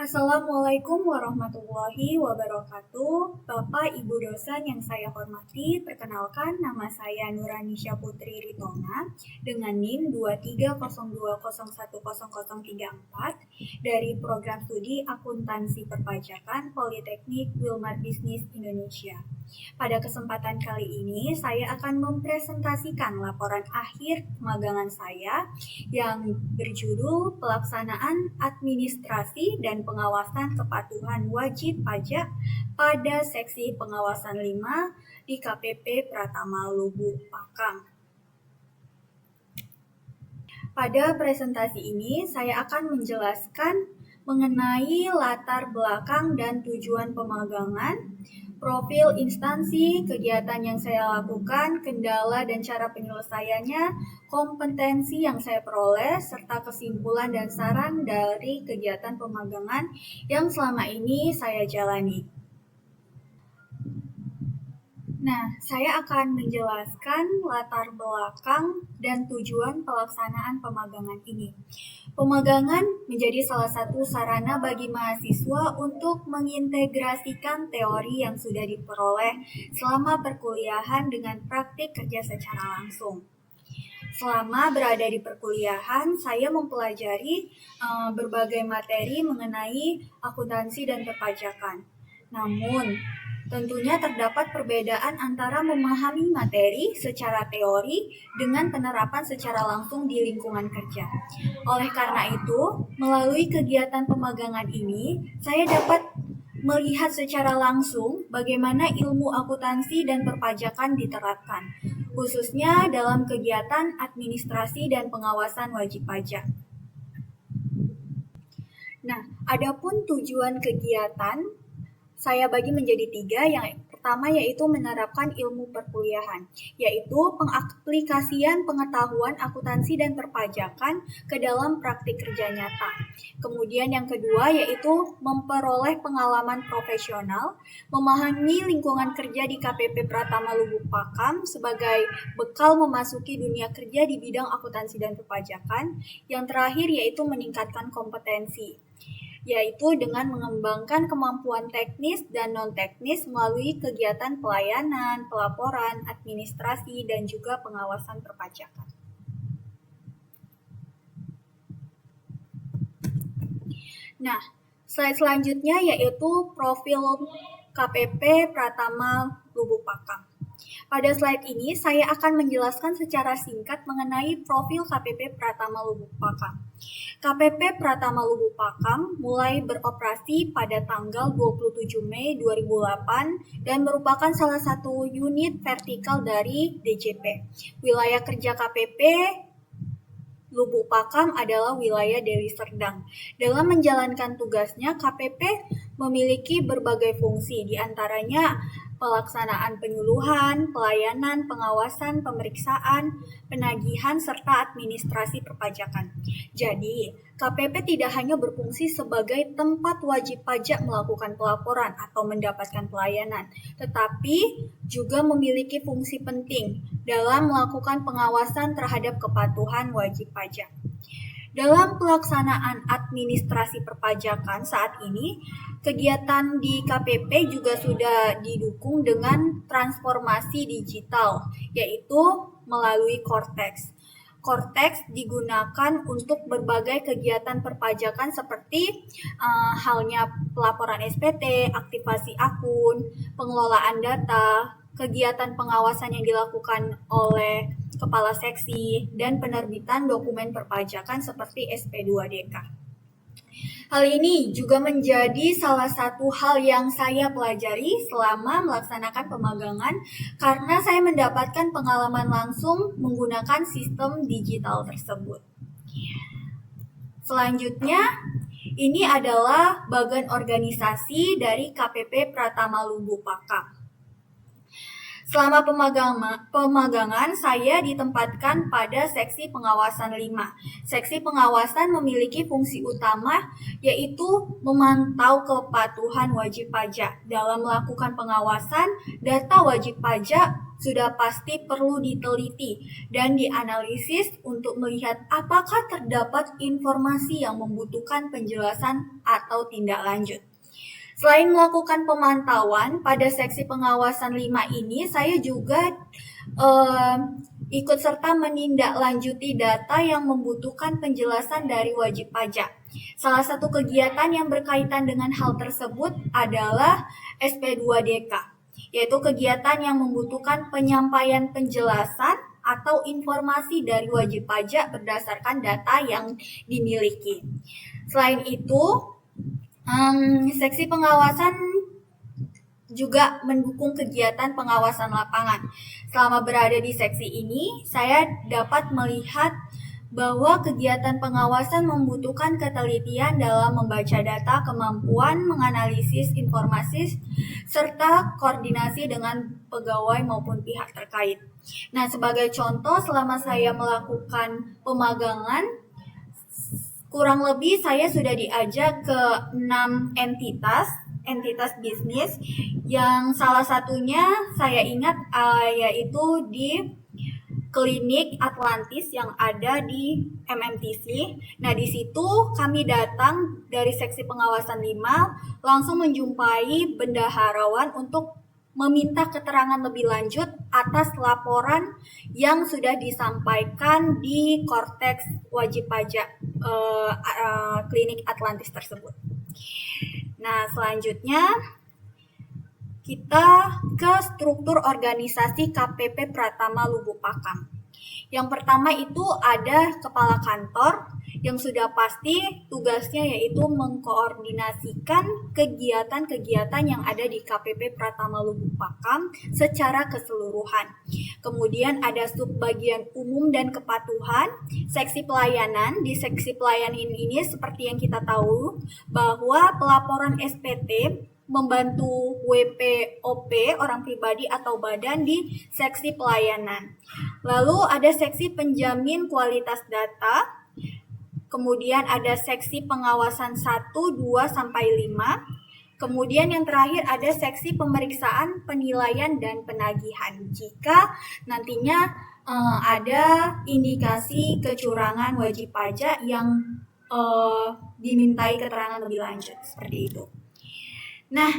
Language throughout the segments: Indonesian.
Assalamualaikum warahmatullahi wabarakatuh. Bapak Ibu dosen yang saya hormati, perkenalkan nama saya Nuranisha Putri Ritona dengan NIM 230201034 dari Program Studi Akuntansi Perpajakan Politeknik Wilmar Bisnis Indonesia. Pada kesempatan kali ini, saya akan mempresentasikan laporan akhir magangan saya yang berjudul Pelaksanaan Administrasi dan Pengawasan Kepatuhan Wajib Pajak pada Seksi Pengawasan 5 di KPP Pratama Lubuk Pakam. Pada presentasi ini, saya akan menjelaskan mengenai latar belakang dan tujuan pemagangan, profil instansi, kegiatan yang saya lakukan, kendala dan cara penyelesaiannya, kompetensi yang saya peroleh, serta kesimpulan dan saran dari kegiatan pemagangan yang selama ini saya jalani. Nah, saya akan menjelaskan latar belakang dan tujuan pelaksanaan pemagangan ini. Pemagangan menjadi salah satu sarana bagi mahasiswa untuk mengintegrasikan teori yang sudah diperoleh selama perkuliahan dengan praktik kerja secara langsung. Selama berada di perkuliahan, saya mempelajari berbagai materi mengenai akuntansi dan perpajakan. Namun, tentunya terdapat perbedaan antara memahami materi secara teori dengan penerapan secara langsung di lingkungan kerja. Oleh karena itu, melalui kegiatan pemagangan ini, saya dapat melihat secara langsung bagaimana ilmu akuntansi dan perpajakan diterapkan, khususnya dalam kegiatan administrasi dan pengawasan wajib pajak. Nah, adapun tujuan kegiatan saya bagi menjadi 3, yang pertama yaitu menerapkan ilmu perkuliahan, yaitu pengaplikasian pengetahuan akuntansi dan perpajakan ke dalam praktik kerja nyata. Kemudian yang kedua yaitu memperoleh pengalaman profesional, memahami lingkungan kerja di KPP Pratama Lubuk Pakam sebagai bekal memasuki dunia kerja di bidang akuntansi dan perpajakan. Yang terakhir yaitu meningkatkan kompetensi, yaitu dengan mengembangkan kemampuan teknis dan non-teknis melalui kegiatan pelayanan, pelaporan, administrasi, dan juga pengawasan perpajakan. Nah, slide selanjutnya yaitu profil KPP Pratama Lubuk Pakam. Pada slide ini, saya akan menjelaskan secara singkat mengenai profil KPP Pratama Lubuk Pakam. KPP Pratama Lubuk Pakam mulai beroperasi pada tanggal 27 Mei 2008 dan merupakan salah satu unit vertikal dari DJP. Wilayah kerja KPP Lubuk Pakam adalah wilayah Deli Serdang. Dalam menjalankan tugasnya, KPP memiliki berbagai fungsi, diantaranya pelaksanaan penyuluhan, pelayanan, pengawasan, pemeriksaan, penagihan, serta administrasi perpajakan. Jadi, KPP tidak hanya berfungsi sebagai tempat wajib pajak melakukan pelaporan atau mendapatkan pelayanan, tetapi juga memiliki fungsi penting dalam melakukan pengawasan terhadap kepatuhan wajib pajak. Dalam pelaksanaan administrasi perpajakan saat ini, kegiatan di KPP juga sudah didukung dengan transformasi digital, yaitu melalui Cortex. Cortex digunakan untuk berbagai kegiatan perpajakan seperti halnya pelaporan SPT, aktivasi akun, pengelolaan data, kegiatan pengawasan yang dilakukan oleh kepala seksi, dan penerbitan dokumen perpajakan seperti SP2DK. Hal ini juga menjadi salah satu hal yang saya pelajari selama melaksanakan pemagangan karena saya mendapatkan pengalaman langsung menggunakan sistem digital tersebut. Selanjutnya, ini adalah bagian organisasi dari KPP Pratama Lubuk Pakam. Selama pemagangan, saya ditempatkan pada Seksi Pengawasan 5. Seksi pengawasan memiliki fungsi utama yaitu memantau kepatuhan wajib pajak. Dalam melakukan pengawasan, data wajib pajak sudah pasti perlu diteliti dan dianalisis untuk melihat apakah terdapat informasi yang membutuhkan penjelasan atau tindak lanjut. Selain melakukan pemantauan, pada seksi pengawasan 5 ini saya juga ikut serta menindaklanjuti data yang membutuhkan penjelasan dari wajib pajak. Salah satu kegiatan yang berkaitan dengan hal tersebut adalah SP2DK, yaitu kegiatan yang membutuhkan penyampaian penjelasan atau informasi dari wajib pajak berdasarkan data yang dimiliki. Selain itu, seksi pengawasan juga mendukung kegiatan pengawasan lapangan. Selama berada di seksi ini, saya dapat melihat bahwa kegiatan pengawasan membutuhkan ketelitian dalam membaca data, kemampuan menganalisis informasi, serta koordinasi dengan pegawai maupun pihak terkait. Nah, sebagai contoh, selama saya melakukan pemagangan, kurang lebih saya sudah diajak ke 6 entitas bisnis, yang salah satunya saya ingat yaitu di Klinik Atlantis yang ada di MMTC. Nah, di situ kami datang dari seksi pengawasan 5 langsung menjumpai bendaharawan untuk meminta keterangan lebih lanjut atas laporan yang sudah disampaikan di Korteks wajib pajak Klinik Atlantis tersebut. Nah, selanjutnya kita ke struktur organisasi KPP Pratama Lubuk Pakam. Yang pertama itu ada kepala kantor yang sudah pasti tugasnya yaitu mengkoordinasikan kegiatan-kegiatan yang ada di KPP Pratama Lubuk Pakam secara keseluruhan. Kemudian ada subbagian umum dan kepatuhan, seksi pelayanan. Di seksi pelayanan ini seperti yang kita tahu bahwa pelaporan SPT membantu WPOP orang pribadi atau badan di seksi pelayanan. Lalu ada seksi penjamin kualitas data, kemudian ada seksi pengawasan 1, 2, sampai 5, kemudian yang terakhir ada seksi pemeriksaan, penilaian, dan penagihan jika nantinya ada indikasi kecurangan wajib pajak yang dimintai keterangan lebih lanjut, seperti itu. Nah,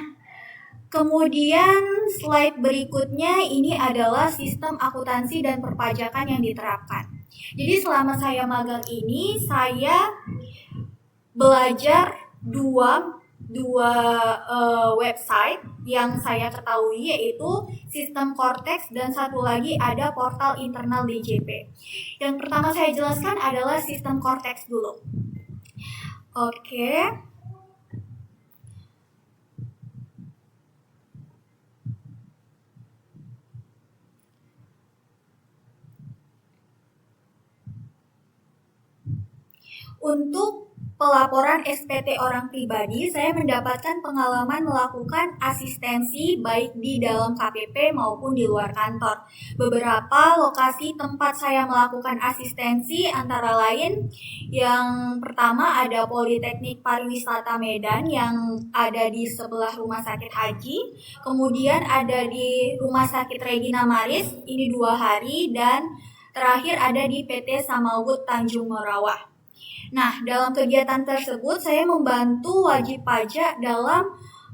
kemudian slide berikutnya ini adalah sistem akuntansi dan perpajakan yang diterapkan. Jadi selama saya magang ini, saya belajar dua website yang saya ketahui, yaitu sistem Korteks dan satu lagi ada portal internal DJP. Yang pertama saya jelaskan adalah sistem Korteks dulu. Oke. Untuk pelaporan SPT orang pribadi, saya mendapatkan pengalaman melakukan asistensi baik di dalam KPP maupun di luar kantor. Beberapa lokasi tempat saya melakukan asistensi antara lain yang pertama ada Politeknik Pariwisata Medan yang ada di sebelah Rumah Sakit Haji, kemudian ada di Rumah Sakit Regina Maris, ini 2 hari, dan terakhir ada di PT Samawut Tanjung Morawah. Nah, dalam kegiatan tersebut saya membantu wajib pajak dalam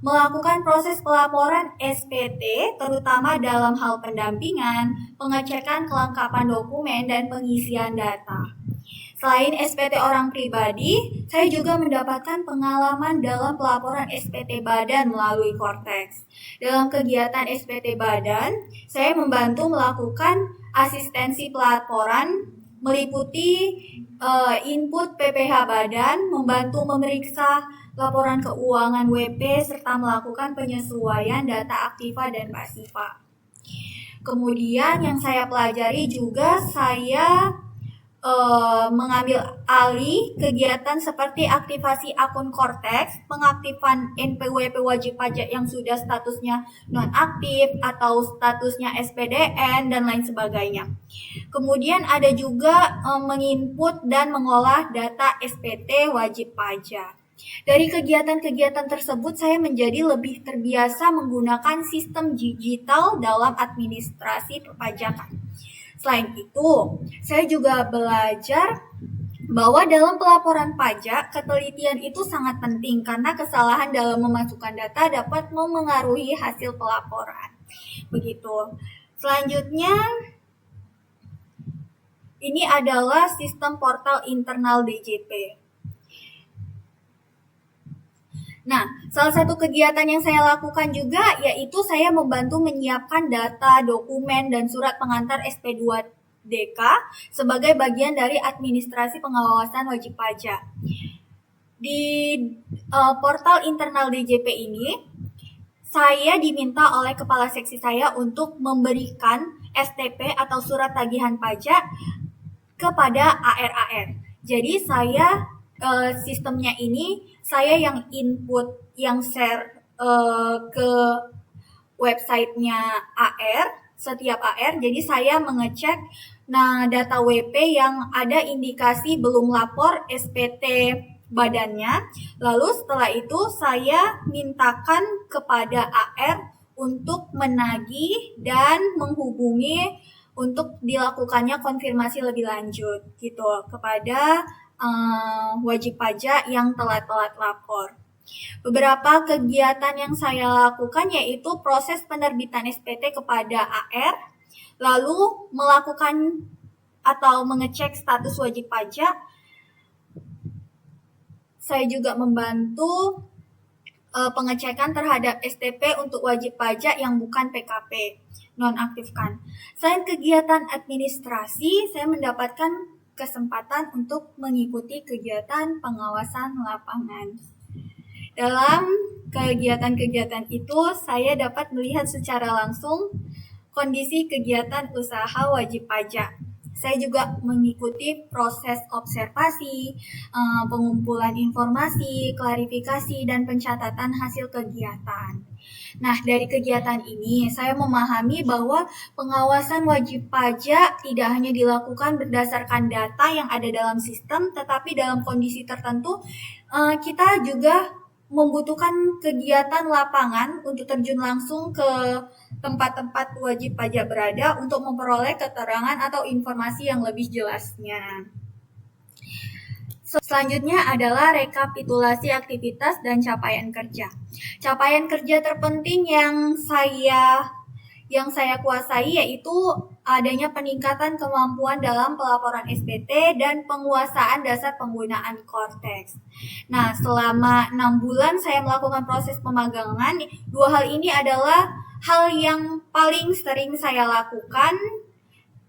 melakukan proses pelaporan SPT, terutama dalam hal pendampingan, pengecekan kelengkapan dokumen, dan pengisian data. Selain SPT orang pribadi, saya juga mendapatkan pengalaman dalam pelaporan SPT badan melalui Korteks. Dalam kegiatan SPT badan, saya membantu melakukan asistensi pelaporan meliputi input PPh badan, membantu memeriksa laporan keuangan WP, serta melakukan penyesuaian data aktiva dan pasifa. Kemudian yang saya pelajari juga, saya mengambil alih kegiatan seperti aktivasi akun Korteks, pengaktifan NPWP wajib pajak yang sudah statusnya nonaktif atau statusnya SPDN dan lain sebagainya. Kemudian ada juga menginput dan mengolah data SPT wajib pajak. Dari kegiatan-kegiatan tersebut, saya menjadi lebih terbiasa menggunakan sistem digital dalam administrasi perpajakan. Selain itu, saya juga belajar bahwa dalam pelaporan pajak, ketelitian itu sangat penting karena kesalahan dalam memasukkan data dapat memengaruhi hasil pelaporan. Begitu. Selanjutnya, ini adalah sistem portal internal DJP. Nah, salah satu kegiatan yang saya lakukan juga yaitu saya membantu menyiapkan data, dokumen, dan surat pengantar SP2DK sebagai bagian dari administrasi pengawasan wajib pajak. Di portal internal DJP ini, saya diminta oleh kepala seksi saya untuk memberikan STP atau surat tagihan pajak kepada AR-AR. Jadi sistemnya ini saya yang input, yang share ke websitenya AR, setiap AR. Jadi saya mengecek data WP yang ada indikasi belum lapor SPT badannya. Lalu setelah itu saya mintakan kepada AR untuk menagih dan menghubungi untuk dilakukannya konfirmasi lebih lanjut gitu kepada wajib pajak yang telat-telat lapor. Beberapa kegiatan yang saya lakukan yaitu proses penerbitan SPT kepada AR, lalu melakukan atau mengecek status wajib pajak. Saya juga membantu pengecekan terhadap STP untuk wajib pajak yang bukan PKP, nonaktifkan. Selain kegiatan administrasi, saya mendapatkan kesempatan untuk mengikuti kegiatan pengawasan lapangan. Dalam kegiatan-kegiatan itu, saya dapat melihat secara langsung kondisi kegiatan usaha wajib pajak. Saya juga mengikuti proses observasi, pengumpulan informasi, klarifikasi, dan pencatatan hasil kegiatan. Nah, dari kegiatan ini, saya memahami bahwa pengawasan wajib pajak tidak hanya dilakukan berdasarkan data yang ada dalam sistem, tetapi dalam kondisi tertentu, kita juga membutuhkan kegiatan lapangan untuk terjun langsung ke tempat-tempat wajib pajak berada untuk memperoleh keterangan atau informasi yang lebih jelasnya. Selanjutnya adalah rekapitulasi aktivitas dan capaian kerja. Capaian kerja terpenting yang saya kuasai yaitu adanya peningkatan kemampuan dalam pelaporan SPT dan penguasaan dasar penggunaan Cortex. Nah, selama 6 bulan saya melakukan proses pemagangan. Dua hal ini adalah hal yang paling sering saya lakukan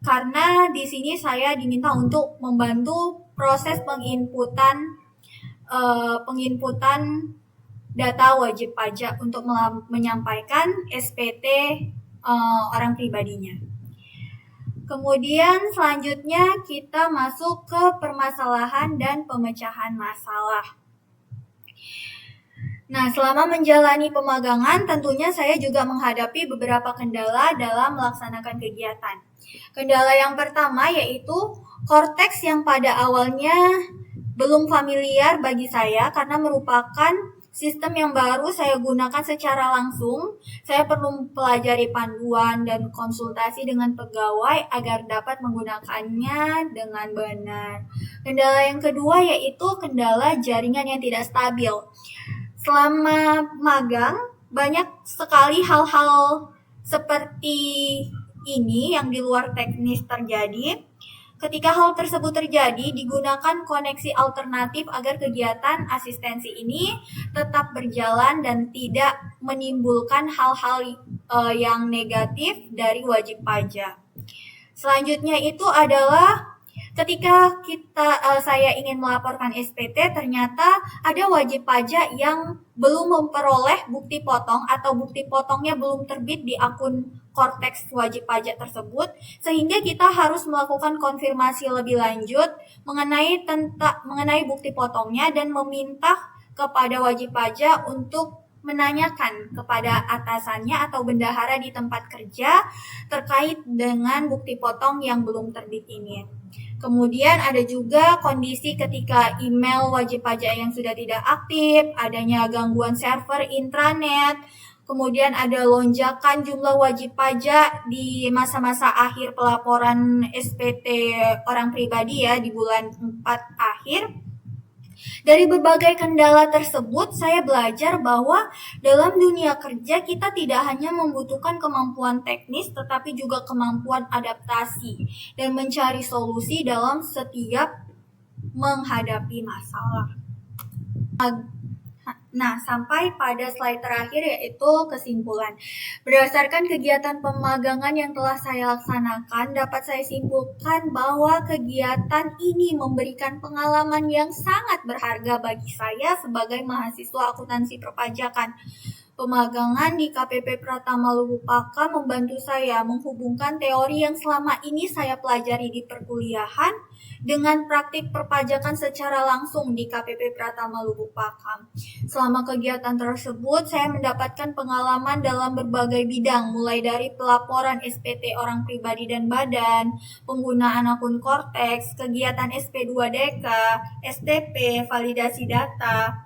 karena di sini saya diminta untuk membantu proses penginputan data wajib pajak untuk menyampaikan SPT orang pribadinya. Kemudian selanjutnya kita masuk ke permasalahan dan pemecahan masalah. Nah, selama menjalani pemagangan tentunya saya juga menghadapi beberapa kendala dalam melaksanakan kegiatan. Kendala yang pertama yaitu Cortex yang pada awalnya belum familiar bagi saya karena merupakan sistem yang baru saya gunakan secara langsung. Saya perlu mempelajari panduan dan konsultasi dengan pegawai agar dapat menggunakannya dengan benar. Kendala yang kedua yaitu kendala jaringan yang tidak stabil. Selama magang, banyak sekali hal-hal seperti ini yang di luar teknis terjadi. Ketika hal tersebut terjadi, digunakan koneksi alternatif agar kegiatan asistensi ini tetap berjalan dan tidak menimbulkan hal-hal yang negatif dari wajib pajak. Selanjutnya itu adalah ketika saya ingin melaporkan SPT, ternyata ada wajib pajak yang belum memperoleh bukti potong atau bukti potongnya belum terbit di akun Cortex wajib pajak tersebut, sehingga kita harus melakukan konfirmasi lebih lanjut mengenai bukti potongnya dan meminta kepada wajib pajak untuk menanyakan kepada atasannya atau bendahara di tempat kerja terkait dengan bukti potong yang belum terbit ini. Kemudian ada juga kondisi ketika email wajib pajak yang sudah tidak aktif, adanya gangguan server intranet, kemudian ada lonjakan jumlah wajib pajak di masa-masa akhir pelaporan SPT orang pribadi ya di bulan 4 akhir. Dari berbagai kendala tersebut, saya belajar bahwa dalam dunia kerja kita tidak hanya membutuhkan kemampuan teknis, tetapi juga kemampuan adaptasi dan mencari solusi dalam setiap menghadapi masalah. Nah, sampai pada slide terakhir yaitu kesimpulan. Berdasarkan kegiatan pemagangan yang telah saya laksanakan, dapat saya simpulkan bahwa kegiatan ini memberikan pengalaman yang sangat berharga bagi saya sebagai mahasiswa akuntansi perpajakan. Pemagangan di KPP Pratama Lubuk Pakam membantu saya menghubungkan teori yang selama ini saya pelajari di perkuliahan dengan praktik perpajakan secara langsung di KPP Pratama Lubuk Pakam. Selama kegiatan tersebut, saya mendapatkan pengalaman dalam berbagai bidang, mulai dari pelaporan SPT orang pribadi dan badan, penggunaan akun Cortex, kegiatan SP2DK, STP, validasi data,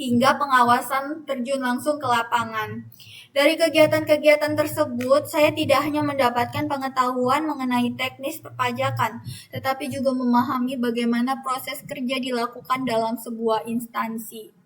hingga pengawasan terjun langsung ke lapangan. Dari kegiatan-kegiatan tersebut, saya tidak hanya mendapatkan pengetahuan mengenai teknis perpajakan, tetapi juga memahami bagaimana proses kerja dilakukan dalam sebuah instansi.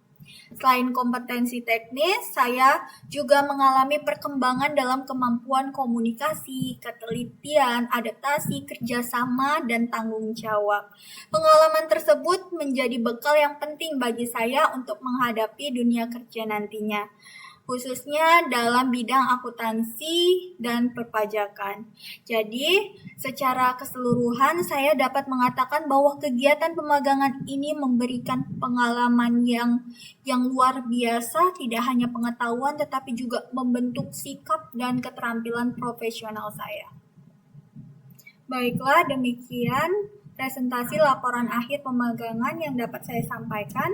Selain kompetensi teknis, saya juga mengalami perkembangan dalam kemampuan komunikasi, ketelitian, adaptasi, kerjasama, dan tanggung jawab. Pengalaman tersebut menjadi bekal yang penting bagi saya untuk menghadapi dunia kerja nantinya, khususnya dalam bidang akuntansi dan perpajakan. Jadi, secara keseluruhan saya dapat mengatakan bahwa kegiatan pemagangan ini memberikan pengalaman yang luar biasa, tidak hanya pengetahuan tetapi juga membentuk sikap dan keterampilan profesional saya. Baiklah, demikian presentasi laporan akhir pemagangan yang dapat saya sampaikan.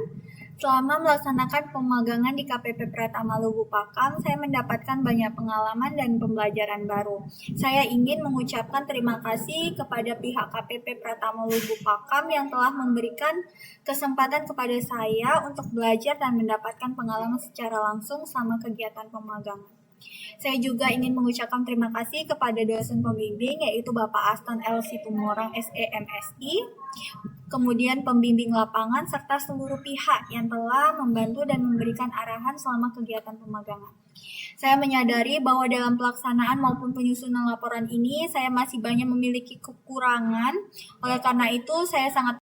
Selama melaksanakan pemagangan di KPP Pratama Lubuk Pakam, saya mendapatkan banyak pengalaman dan pembelajaran baru. Saya ingin mengucapkan terima kasih kepada pihak KPP Pratama Lubuk Pakam yang telah memberikan kesempatan kepada saya untuk belajar dan mendapatkan pengalaman secara langsung selama kegiatan pemagangan. Saya juga ingin mengucapkan terima kasih kepada dosen pembimbing yaitu Bapak Aston L. Situmorang SEMSI, kemudian pembimbing lapangan, serta seluruh pihak yang telah membantu dan memberikan arahan selama kegiatan pemagangan. Saya menyadari bahwa dalam pelaksanaan maupun penyusunan laporan ini, saya masih banyak memiliki kekurangan. Oleh karena itu, saya sangat